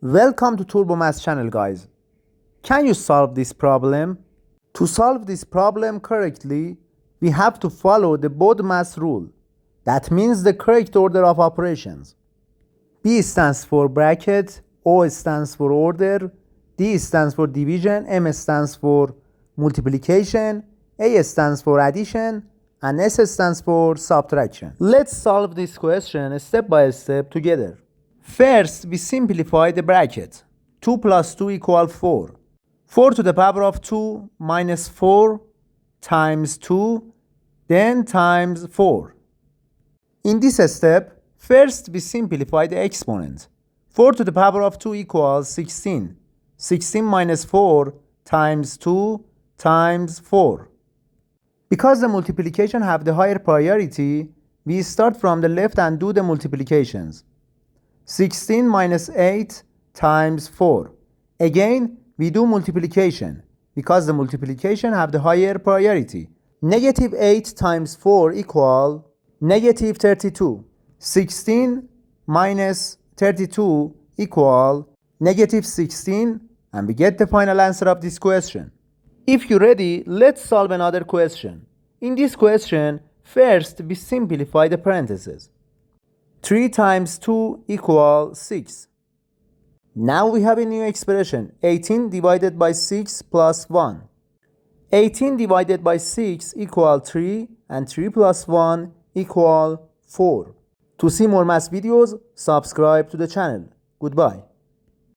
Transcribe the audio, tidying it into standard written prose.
Welcome to BODMAS channel, guys. Can you solve this problem? To solve this problem correctly, we have to follow the BODMAS rule. That means the correct order of operations. B stands for bracket, O stands for order, D stands for division, M stands for multiplication, A stands for addition, and S stands for subtraction. Let's solve this question step by step together. First, we simplify the bracket. 2 plus 2 equals 4. 4 to the power of 2 minus 4 times 2, then times 4. In this step, first we simplify the exponent. 4 to the power of 2 equals 16. 16 minus 4 times 2 times 4. Because the multiplication have the higher priority, we start from the left and do the multiplications. 16 minus 8 times 4. Again, we do multiplication because the multiplication have the higher priority. Negative 8 times 4 equal negative 32. 16 minus 32 equal negative 16, and we get the final answer of this question. If you're ready, let's solve another question. In this question, first we simplify the parentheses. 3 times 2 equals 6. Now we have a new expression, 18 divided by 6 plus 1. 18 divided by 6 equals 3, and 3 plus 1 equals 4. To see more math videos, subscribe to the channel. Goodbye.